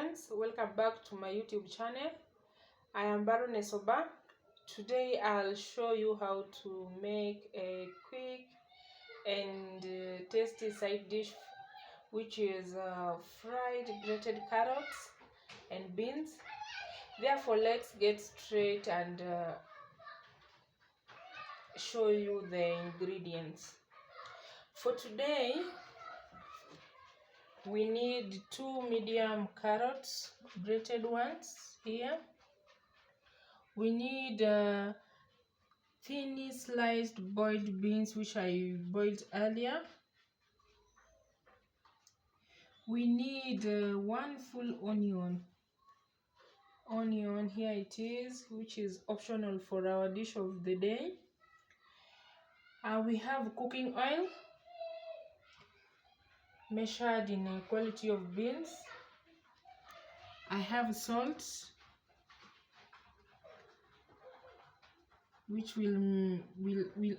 friends, welcome back to my YouTube channel. I am Baroness Oba. Today I'll show you how to make a quick and tasty side dish, which is fried grated carrots and beans. Therefore, let's get straight and show you the ingredients. For today, we need 2 medium carrots, grated ones here. We need thinly sliced boiled beans, which I boiled earlier. We need 1 full onion. Here it is, which is optional for our dish of the day. We have cooking oil measured in a quality of beans. I have salt, which will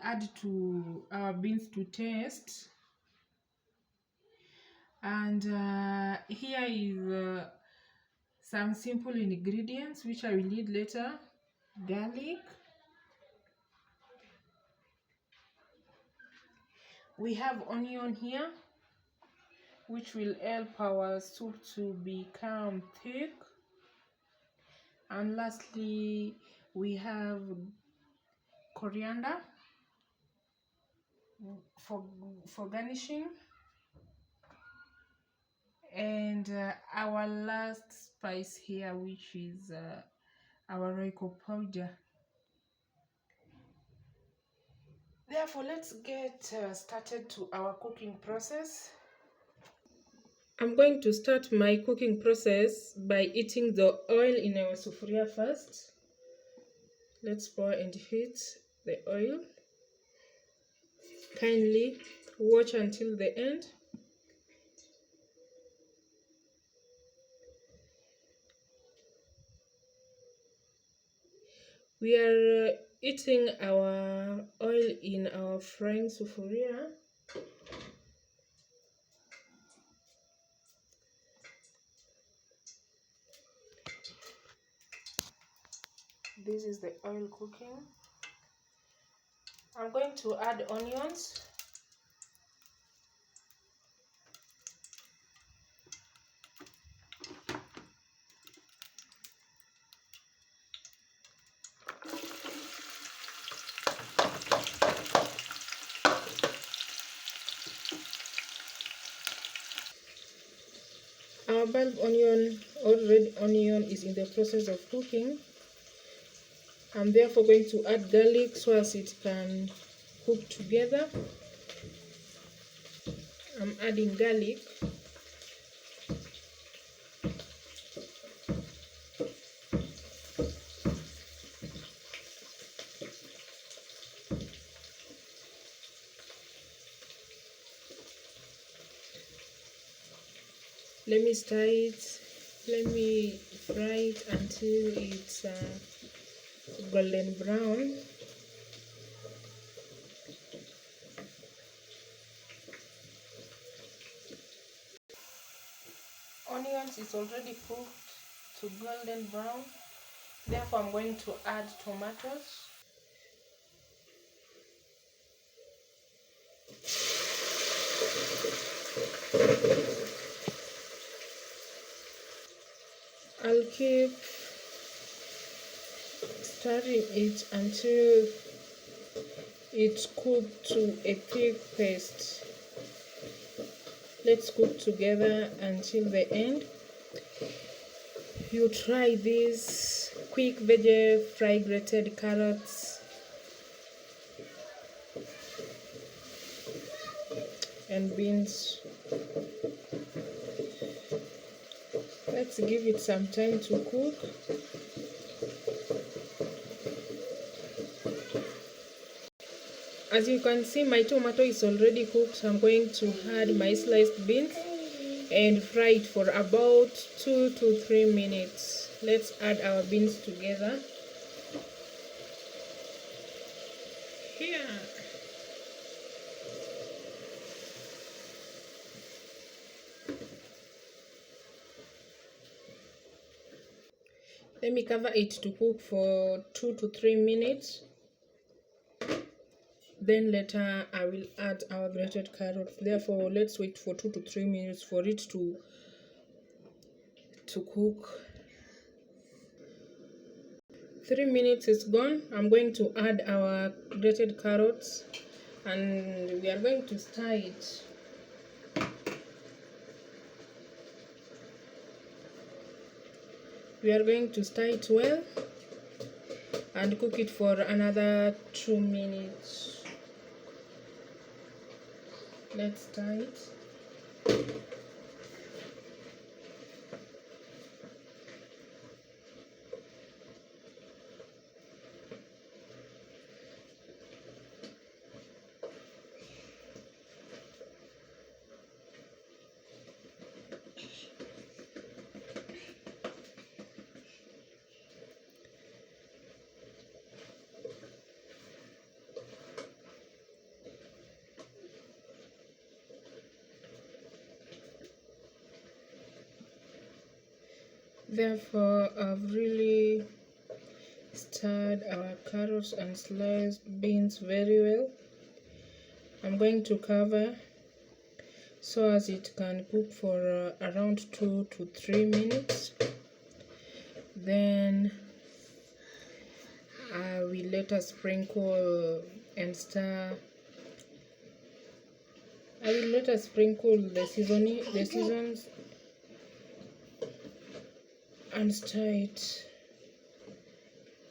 add to our beans to taste. And here is some simple ingredients which I will need later. Garlic. We have onion here, which will help our soup to become thick. And lastly, we have coriander for garnishing. And our last spice here, which is our Royco powder. Therefore, let's get started to our cooking process. I'm going to start my cooking process by heating the oil in our sufuria first. Let's pour and heat the oil. Kindly watch until the end. We are heating our oil in our frying sufuria. This is the oil cooking. I'm going to add onions. Our bulb onion or red onion is in the process of cooking. I'm therefore going to add garlic so as it can cook together. I'm adding garlic. Let me stir it. Let me fry it until it's golden brown. Onions is already cooked to golden brown. Therefore, I'm going to add tomatoes. I'll keep stirring it until it's cooked to a thick paste. Let's cook together until the end. You try this quick veggie fried grated carrots and beans. Let's give it some time to cook. As you can see, my tomato is already cooked, so I'm going to add my sliced beans and fry it for about 2 to 3 minutes. Let's add our beans together. Here. Let me cover it to cook for 2 to 3 minutes. Then later I will add our grated carrot. Therefore, let's wait for 2 to 3 minutes for it to cook. 3 minutes is gone. I'm going to add our grated carrots and we are going to stir it. We are going to stir it well and cook it for another 2 minutes. Let's stir it. Therefore, I've really stirred our carrots and sliced beans very well. I'm going to cover so as it can cook for around 2 to 3 minutes. Then I will later sprinkle and stir. I will later sprinkle the seasons and stir it.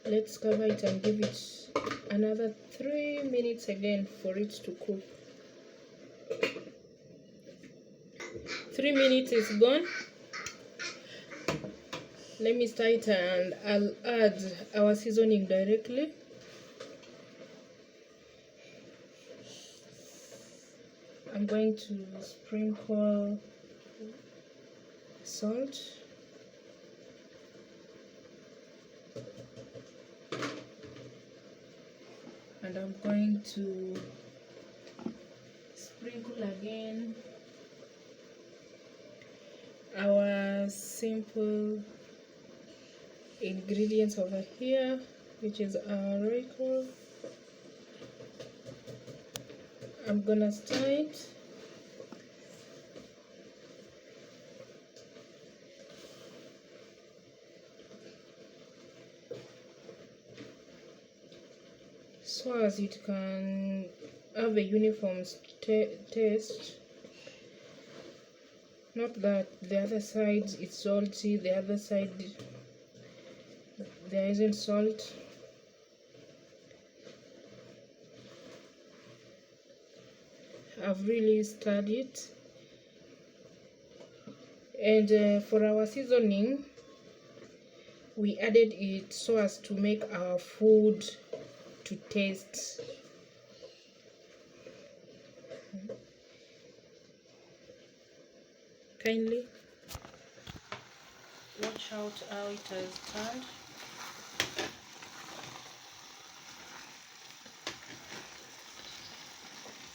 Let's cover it and give it another 3 minutes again for it to cook. 3 minutes is gone. Let me stir it and I'll add our seasoning directly. I'm going to sprinkle salt. And I'm going to sprinkle again our simple ingredients over here, which is our royco. I'm gonna stir it. So as it can have a uniform taste. Not that the other side is salty, the other side there isn't salt. I've really stirred it. And for our seasoning, we added it so as to make our food to taste. Kindly watch out how it has turned.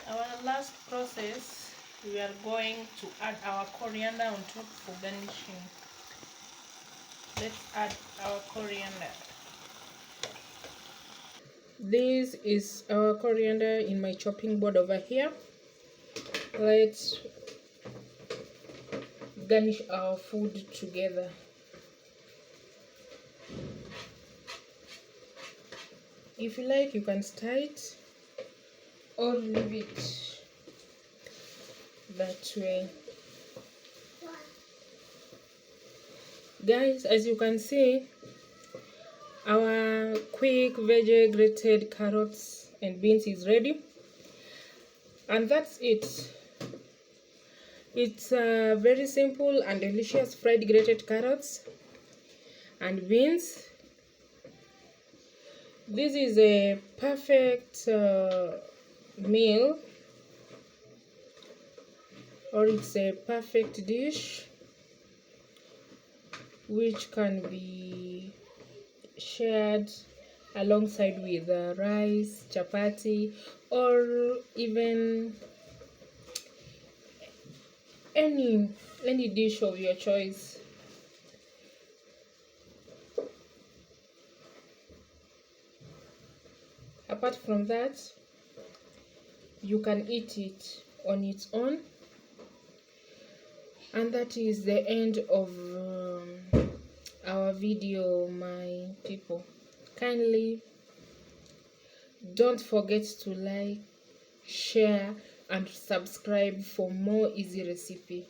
Our last process, we are going to add our coriander on top for garnishing. Let's add our coriander. This is our coriander in my chopping board over here. Let's garnish our food together. If you like, you can stir it or leave it that way. Guys, as you can see, our quick veggie grated carrots and beans is ready, and that's it. It's very simple and delicious fried grated carrots and beans. This is a perfect meal, or it's a perfect dish which can be shared alongside with rice, chapati, or even any dish of your choice. apart from that, you can eat it on its own. And that is the end of our video, my people. Kindly don't forget to like, share and subscribe for more easy recipe.